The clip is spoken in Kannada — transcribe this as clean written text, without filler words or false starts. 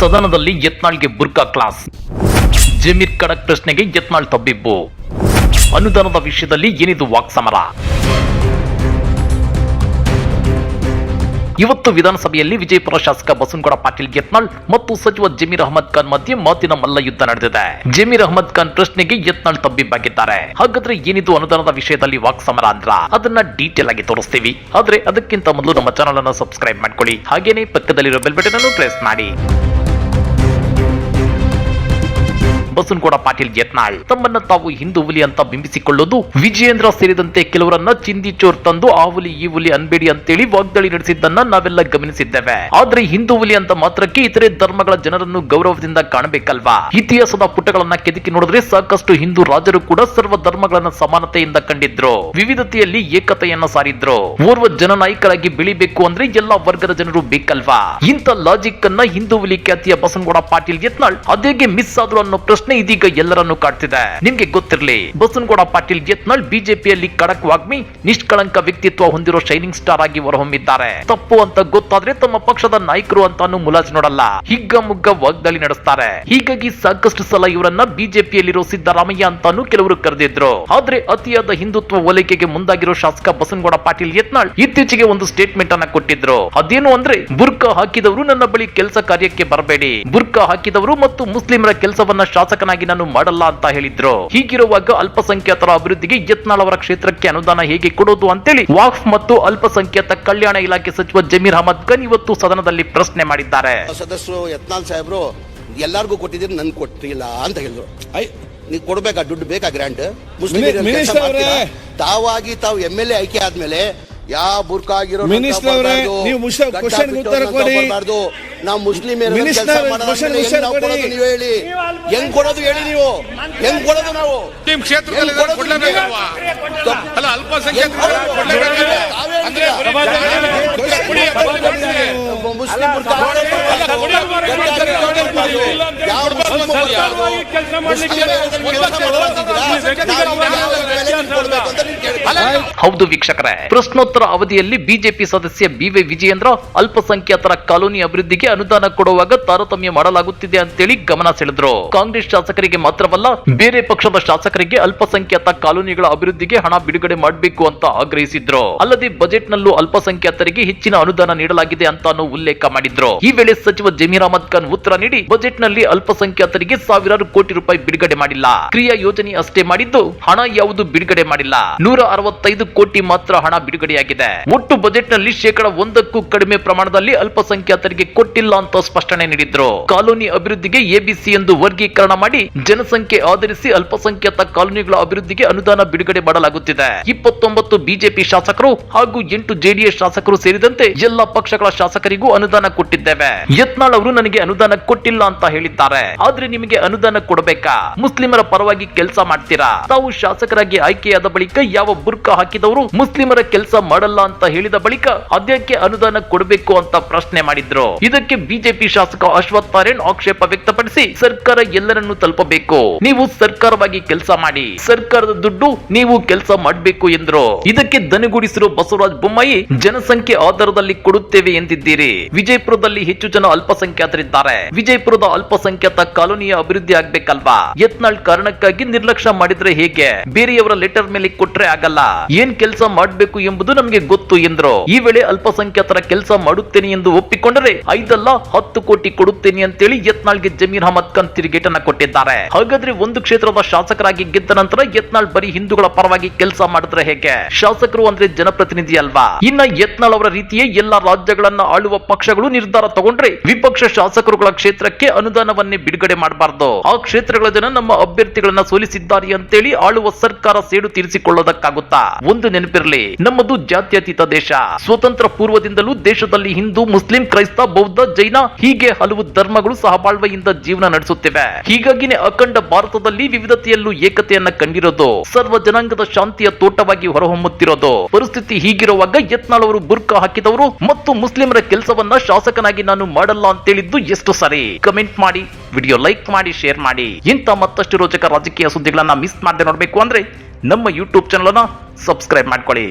ಸದನದಲ್ಲಿ ಯತ್ನಾಳ್ಗೆ ಬುರ್ಕಾ ಕ್ಲಾಸ್. ಜಮೀರ್ ಖಡಕ್ ಪ್ರಶ್ನೆಗೆ ಯತ್ನಾಳ್ ತಬ್ಬಿಬ್ಬು. ಅನುದಾನದ ವಿಷಯದಲ್ಲಿ ಏನಿದು ವಾಕ್ಸಮರ? ಇವತ್ತು ವಿಧಾನಸಭೆಯಲ್ಲಿ ವಿಜಯಪುರ ಶಾಸಕ ಬಸನಗೌಡ ಪಾಟೀಲ್ ಯತ್ನಾಳ್ ಮತ್ತು ಸಚಿವ ಜಮೀರ್ ಅಹಮದ್ ಖಾನ್ ಮಧ್ಯೆ ಮಾತಿನ ಮಲ್ಲಯುದ್ಧ ನಡೆದಿದೆ. ಜಮೀರ್ ಅಹಮದ್ ಖಾನ್ ಪ್ರಶ್ನೆಗೆ ಯತ್ನಾಳ್ ತಬ್ಬಿಬ್ಬಾಗಿದ್ದಾರೆ. ಹಾಗಾದ್ರೆ ಏನಿದು ಅನುದಾನದ ವಿಷಯದಲ್ಲಿ ವಾಕ್ಸಮರ ಅಂದ್ರ ಅದನ್ನ ಡೀಟೇಲ್ ಆಗಿ ತೋರಿಸ್ತೀವಿ. ಆದ್ರೆ ಅದಕ್ಕಿಂತ ಮೊದಲು ನಮ್ಮ ಚಾನಲ್ ಅನ್ನು ಸಬ್ಸ್ಕ್ರೈಬ್ ಮಾಡ್ಕೊಳ್ಳಿ, ಹಾಗೇನೆ ಪಕ್ಕದಲ್ಲಿರೋ ಬೆಲ್ ಬಟನ್ ಅನ್ನು ಪ್ರೆಸ್ ಮಾಡಿ. ಬಸನಗೌಡ ಪಾಟೀಲ್ ಯತ್ನಾಳ್ ತಮ್ಮನ್ನ ತಾವು ಹಿಂದೂ ಹುಲಿ ಅಂತ ಬಿಂಬಿಸಿಕೊಳ್ಳೋದು, ವಿಜಯೇಂದ್ರ ಸೇರಿದಂತೆ ಕೆಲವರನ್ನ ಚಿಂದಿ ಚೋರ್ ತಂದು ಆ ಹುಲಿ ಈ ಹುಲಿ ಅನ್ಬೇಡಿ ಅಂತೇಳಿ ವಾಗ್ದಾಳಿ ನಡೆಸಿದ್ದನ್ನ ನಾವೆಲ್ಲ ಗಮನಿಸಿದ್ದೇವೆ. ಆದ್ರೆ ಹಿಂದೂ ಹುಲಿ ಅಂತ ಮಾತ್ರಕ್ಕೆ ಇತರೆ ಧರ್ಮಗಳ ಜನರನ್ನು ಗೌರವದಿಂದ ಕಾಣಬೇಕಲ್ವಾ? ಇತಿಹಾಸದ ಪುಟಗಳನ್ನ ಕೆದಕಿ ನೋಡಿದ್ರೆ ಸಾಕಷ್ಟು ಹಿಂದೂ ರಾಜರು ಕೂಡ ಸರ್ವ ಧರ್ಮಗಳನ್ನ ಸಮಾನತೆಯಿಂದ ಕಂಡಿದ್ರು, ವಿವಿಧತೆಯಲ್ಲಿ ಏಕತೆಯನ್ನ ಸಾರಿದ್ರು. ಓರ್ವ ಜನನಾಯಕರಾಗಿ ಬೆಳಿಬೇಕು ಅಂದ್ರೆ ಎಲ್ಲಾ ವರ್ಗದ ಜನರು ಬೇಕಲ್ವಾ? ಇಂಥ ಲಾಜಿಕ್ ಅನ್ನ ಹಿಂದೂ ಹುಲಿ ಖ್ಯಾತಿಯ ಬಸನಗೌಡ ಪಾಟೀಲ್ ಯತ್ನಾಳ್ ಅದೇಗೆ ಮಿಸ್ ಆದ್ರು ಅನ್ನೋ ಪ್ರಶ್ನೆ ಇದೀಗ ಎಲ್ಲರನ್ನು ಕಾಡ್ತಿದೆ. ನಿಮ್ಗೆ ಗೊತ್ತಿರಲಿ, ಬಸನಗೌಡ ಪಾಟೀಲ್ ಯತ್ನಾಳ್ ಬಿಜೆಪಿಯಲ್ಲಿ ಖಡಕ್ ವಾಗ್ಮಿ, ನಿಷ್ಕಳಂಕ ವ್ಯಕ್ತಿತ್ವ ಹೊಂದಿರೋ ಶೈನಿಂಗ್ ಸ್ಟಾರ್ ಆಗಿ ಹೊರಹೊಮ್ಮಿದ್ದಾರೆ. ತಪ್ಪು ಅಂತ ಗೊತ್ತಾದ್ರೆ ತಮ್ಮ ಪಕ್ಷದ ನಾಯಕರು ಅಂತಾನು ಮುಲಾಜ್ ನೋಡಲ್ಲ, ಹಿಗ್ಗಮುಗ್ಗ ವಾಗ್ದಾಳಿ ನಡೆಸ್ತಾರೆ. ಹೀಗಾಗಿ ಸಾಕಷ್ಟು ಸಲ ಇವರನ್ನ ಬಿಜೆಪಿಯಲ್ಲಿರೋ ಸಿದ್ದರಾಮಯ್ಯ ಅಂತಾನು ಕೆಲವರು ಕರೆದಿದ್ರು. ಆದ್ರೆ ಅತಿಯಾದ ಹಿಂದುತ್ವ ಓಲೈಕೆಗೆ ಮುಂದಾಗಿರೋ ಶಾಸಕ ಬಸನಗೌಡ ಪಾಟೀಲ್ ಯತ್ನಾಳ್ ಇತ್ತೀಚೆಗೆ ಒಂದು ಸ್ಟೇಟ್ಮೆಂಟ್ ಅನ್ನ ಕೊಟ್ಟಿದ್ರು. ಅದೇನು ಅಂದ್ರೆ, ಬುರ್ಕಾ ಹಾಕಿದವರು ನನ್ನ ಬಳಿ ಕೆಲಸ ಕಾರ್ಯಕ್ಕೆ ಬರಬೇಡಿ, ಬುರ್ಕಾ ಹಾಕಿದವರು ಮತ್ತು ಮುಸ್ಲಿಮರ ಕೆಲಸವನ್ನ ಶಾಸಕನಾಗಿ ನಾನು ಮಾಡಲ್ಲ ಅಂತ ಹೇಳಿದ್ರು. ಹೀಗಿರುವಾಗ ಅಲ್ಪಸಂಖ್ಯಾತರ ಅಭಿವೃದ್ಧಿಗೆ ಯತ್ನಾಳ್ ಅವರ ಕ್ಷೇತ್ರಕ್ಕೆ ಅನುದಾನ ಹೇಗೆ ಕೊಡೋದು ಅಂತೇಳಿ ವಾಕ್ಫ್ ಮತ್ತು ಅಲ್ಪಸಂಖ್ಯಾತ ಕಲ್ಯಾಣ ಇಲಾಖೆ ಸಚಿವ ಜಮೀರ್ ಅಹಮದ್ ಖಾನ್ ಇವತ್ತು ಸದನದಲ್ಲಿ ಪ್ರಶ್ನೆ ಮಾಡಿದ್ದಾರೆ. ಸದಸ್ಯರು ಯತ್ನಾಳ್ ಸಾಹೇಬ್ರು ಎಲ್ಲಾರ್ಗೂ ಕೊಟ್ಟಿದ್ದೀರಿ, ನನ್ ಕೊಟ್ಟಿಲ್ಲ ಅಂತ ಹೇಳಿದ್ರು. ನೀವು ಕೊಡ್ಬೇಕಾ, ದುಡ್ಡು ಬೇಕಾ ಗ್ರಾಂಟ್? ಮುಸ್ಲಿಂ ತಾವಾಗಿ ತಾವು MLA ಆಯ್ಕೆ ಆದ್ಮೇಲೆ ಯಾವ ಬುರ್ಕಾ ಆಗಿರೋ ನೀವು ಉತ್ತರ ಕೊಡಿ. ನಾವು ಮುಸ್ಲಿಮರು ನೀವು ಹೇಳಿ, ಹೆಂಗ್ ಕೊಡೋದು ಹೇಳಿ, ನೀವು ಹೆಂಗ್ ಕೊಡೋದು? ನಾವು ನಿಮ್ ಕ್ಷೇತ್ರದಲ್ಲಿ ಹೌದು ವೀಕ್ಷಕರೇ, ಪ್ರಶ್ನೋತ್ತರ ಅವಧಿಯಲ್ಲಿ ಬಿಜೆಪಿ ಸದಸ್ಯ BY ವಿಜಯೇಂದ್ರ ಅಲ್ಪಸಂಖ್ಯಾತರ ಕಾಲೋನಿ ಅಭಿವೃದ್ಧಿಗೆ ಅನುದಾನ ಕೊಡುವಾಗ ತಾರತಮ್ಯ ಮಾಡಲಾಗುತ್ತಿದೆ ಅಂತೇಳಿ ಗಮನ ಸೆಳೆದ್ರು. ಕಾಂಗ್ರೆಸ್ ಶಾಸಕರಿಗೆ ಮಾತ್ರವಲ್ಲ, ಬೇರೆ ಪಕ್ಷದ ಶಾಸಕರಿಗೆ ಅಲ್ಪಸಂಖ್ಯಾತ ಕಾಲೋನಿಗಳ ಅಭಿವೃದ್ಧಿಗೆ ಹಣ ಬಿಡುಗಡೆ ಮಾಡಬೇಕು ಅಂತ ಆಗ್ರಹಿಸಿದ್ರು. ಅಲ್ಲದೆ ಬಜೆಟ್ ನಲ್ಲೂ ಅಲ್ಪಸಂಖ್ಯಾತರಿಗೆ ಹೆಚ್ಚಿನ ಅನುದಾನ ನೀಡಲಾಗಿದೆ ಅಂತಾನು ಉಲ್ಲೇಖ ಮಾಡಿದ್ರು. ಈ ವೇಳೆ ಸಚಿವ ಜಮೀರ್ ಅಹಮದ್ ಖಾನ್ ಉತ್ತರ ನೀಡಿ, ಬಜೆಟ್ ನಲ್ಲಿ ಅಲ್ಪಸಂಖ್ಯಾತರಿಗೆ ಸಾವಿರಾರು ಕೋಟಿ ರೂಪಾಯಿ ಬಿಡುಗಡೆ ಮಾಡಿಲ್ಲ, ಕ್ರಿಯಾ ಯೋಜನೆ ಅಷ್ಟೇ ಮಾಡಿದ್ದು, ಹಣ ಯಾವುದು ಬಿಡುಗಡೆ ಮಾಡಿಲ್ಲ. 165 ಕೋಟಿ ಮಾತ್ರ ಹಣ ಬಿಡುಗಡೆಯಾಗಿದೆ. ಒಟ್ಟು ಬಜೆಟ್ ನಲ್ಲಿ 1%ಕ್ಕೂ ಕಡಿಮೆ ಪ್ರಮಾಣದಲ್ಲಿ ಅಲ್ಪಸಂಖ್ಯಾತರಿಗೆ ಕೊಟ್ಟಿಲ್ಲ ಅಂತ ಸ್ಪಷ್ಟನೆ ನೀಡಿದ್ರು. ಕಾಲೋನಿ ಅಭಿವೃದ್ಧಿಗೆ ABC ಎಂದು ವರ್ಗೀಕರಣ ಮಾಡಿ ಜನಸಂಖ್ಯೆ ಆಧರಿಸಿ ಅಲ್ಪಸಂಖ್ಯಾತ ಕಾಲೋನಿಗಳ ಅಭಿವೃದ್ಧಿಗೆ ಅನುದಾನ ಬಿಡುಗಡೆ ಮಾಡಲಾಗುತ್ತಿದೆ. 29 ಬಿಜೆಪಿ ಶಾಸಕರು ಹಾಗೂ 8 JDS ಶಾಸಕರು ಸೇರಿದಂತೆ ಎಲ್ಲಾ ಪಕ್ಷಗಳ ಶಾಸಕರಿಗೂ ಅನುದಾನ ಕೊಟ್ಟಿದ್ದೇವೆ. ಯತ್ನಾಳ್ ಅವರು ನನಗೆ ಅನುದಾನ ಕೊಟ್ಟಿಲ್ಲ ಅಂತ ಹೇಳಿದ್ದಾರೆ. ಆದ್ರೆ ನಿಮಗೆ ಅನುದಾನ ಕೊಡಬೇಕಾ? ಮುಸ್ಲಿಮರ ಪರವಾಗಿ ಕೆಲಸ ಮಾಡ್ತೀರಾ? ತಾವು ಶಾಸಕರಾಗಿ ಆಯ್ಕೆಯಾದ ಬಳಿಕ ಯಾವ ಬುರ್ಕಾ ಹಾಕಿದವರು ಮುಸ್ಲಿಮರ ಕೆಲಸ ಮಾಡಲ್ಲ ಅಂತ ಹೇಳಿದ ಬಳಿಕ ಅದ್ಯಾಕೆ ಅನುದಾನ ಕೊಡಬೇಕು ಅಂತ ಪ್ರಶ್ನೆ ಮಾಡಿದ್ರು. ಇದಕ್ಕೆ ಬಿಜೆಪಿ ಶಾಸಕ ಅಶ್ವಥ್ ನಾರಾಯಣ್ ಆಕ್ಷೇಪ ವ್ಯಕ್ತಪಡಿಸಿ, ಸರ್ಕಾರ ಎಲ್ಲರನ್ನೂ ತಲುಪಬೇಕು, ನೀವು ಸರ್ಕಾರವಾಗಿ ಕೆಲಸ ಮಾಡಿ, ಸರ್ಕಾರದ ದುಡ್ಡು ನೀವು ಕೆಲಸ ಮಾಡಬೇಕು ಎಂದ್ರು. ಇದಕ್ಕೆ ದನಿಗೂಡಿಸಿರೋ ಬಸವರಾಜ ಬೊಮ್ಮಾಯಿ, ಜನಸಂಖ್ಯೆ ಆಧಾರದಲ್ಲಿ ಕೊಡುತ್ತೇವೆ ಎಂದಿದ್ದೀರಿ, ವಿಜಯಪುರದಲ್ಲಿ ಹೆಚ್ಚು ಜನ ಅಲ್ಪಸಂಖ್ಯಾತರಿದ್ದಾರೆ, ವಿಜಯಪುರದ ಅಲ್ಪಸಂಖ್ಯಾತ ಕಾಲೋನಿಯ ಅಭಿವೃದ್ಧಿ ಆಗ್ಬೇಕಲ್ವಾ? ಯತ್ನಾಳ್ ಕಾರಣಕ್ಕಾಗಿ ನಿರ್ಲಕ್ಷ್ಯ ಮಾಡಿದ್ರೆ ಹೇಗೆ? ಬೇರೆಯವರ ಲೆಟರ್ ಮೇಲೆ ಕೊಟ್ರೆ ಆಗಲ್ಲ, ಏನ್ ಕೆಲಸ ಮಾಡಬೇಕು ಎಂಬುದು ನಮಗೆ ಗೊತ್ತು ಎಂದ್ರು. ಈ ವೇಳೆ ಅಲ್ಪಸಂಖ್ಯಾತರ ಕೆಲಸ ಮಾಡುತ್ತೇನೆ ಎಂದು ಒಪ್ಪಿಕೊಂಡರೆ 5 ಅಲ್ಲ 10 ಕೋಟಿ ಕೊಡುತ್ತೇನೆ ಅಂತೇಳಿ ಯತ್ನಾಳ್ಗೆ ಜಮೀರ್ ಅಹಮದ್ ಖಾನ್ ತಿರುಗೇಟನ್ನ ಕೊಟ್ಟಿದ್ದಾರೆ. ಹಾಗಾದ್ರೆ ಒಂದು ಕ್ಷೇತ್ರದ ಶಾಸಕರಾಗಿ ಗೆದ್ದ ನಂತರ ಯತ್ನಾಳ್ ಬರೀ ಹಿಂದೂಗಳ ಪರವಾಗಿ ಕೆಲಸ ಮಾಡಿದ್ರೆ ಹೇಗೆ? ಶಾಸಕರು ಅಂದ್ರೆ ಜನಪ್ರತಿನಿಧಿ ಅಲ್ವಾ? ಇನ್ನ ಯತ್ನಾಳ್ ಅವರ ರೀತಿಯೇ ಎಲ್ಲಾ ರಾಜ್ಯಗಳನ್ನ ಆಳುವ ಪಕ್ಷಗಳು ನಿರ್ಧಾರ ತಗೊಂಡ್ರೆ ವಿಪಕ್ಷ ಶಾಸಕರುಗಳ ಕ್ಷೇತ್ರಕ್ಕೆ ಅನುದಾನವನ್ನೇ ಬಿಡುಗಡೆ ಮಾಡಬಾರದು. ಆ ಕ್ಷೇತ್ರಗಳ ಜನ ನಮ್ಮ ಅಭ್ಯರ್ಥಿಗಳನ್ನ ಸೋಲಿಸಿದ್ದಾರೆ ಅಂತೇಳಿ ಆಳುವ ಸರ್ಕಾರ ಸೇಡು ತೀರಿಸಿಕೊಳ್ಳೋದಕ್ಕಾಗುತ್ತಾ? ಒಂದು ನೆನಪಿರಲಿ, ನಮ್ಮದು ಜಾತ್ಯತೀತ ದೇಶ. ಸ್ವತಂತ್ರ ಪೂರ್ವದಿಂದಲೂ ದೇಶದಲ್ಲಿ ಹಿಂದೂ, ಮುಸ್ಲಿಂ, ಕ್ರೈಸ್ತ, ಬೌದ್ಧ, ಜೈನ ಹೀಗೆ ಹಲವು ಧರ್ಮಗಳು ಸಹಬಾಳ್ವೆಯಿಂದ ಜೀವನ ನಡೆಸುತ್ತಿವೆ. ಹೀಗಾಗಿನೇ ಅಖಂಡ ಭಾರತದಲ್ಲಿ ವಿವಿಧತೆಯಲ್ಲೂ ಏಕತೆಯನ್ನ ಕಂಡಿರೋದು, ಸರ್ವ ಜನಾಂಗದ ಶಾಂತಿಯ ತೋಟವಾಗಿ ಹೊರಹೊಮ್ಮುತ್ತಿರೋದು. ಪರಿಸ್ಥಿತಿ ಹೀಗಿರುವಾಗ ಯತ್ನಾಳ್ ಅವರು ಬುರ್ಕಾ ಹಾಕಿದವರು ಮತ್ತು ಮುಸ್ಲಿಮರ ಕೆಲಸವನ್ನ ಶಾಸಕನಾಗಿ ನಾನು ಮಾಡಲ್ಲ ಅಂತೇಳಿದ್ದು ಎಷ್ಟು ಸರಿ? ಕಮೆಂಟ್ ಮಾಡಿ, ವಿಡಿಯೋ ಲೈಕ್ ಮಾಡಿ, ಶೇರ್ ಮಾಡಿ. ಇಂಥ ಮತ್ತಷ್ಟು ರೋಚಕ ರಾಜಕೀಯ ಸುದ್ದಿಗಳನ್ನ ಮಿಸ್ ಮಾಡದೆ ನೋಡ್ಬೇಕು ಅಂದ್ರೆ ನಮ್ಮ ಯೂಟ್ಯೂಬ್ ಚಾನಲ್ ಅನ್ನ ಸಬ್ಸ್ಕ್ರೈಬ್ ಮಾಡ್ಕೊಳ್ಳಿ.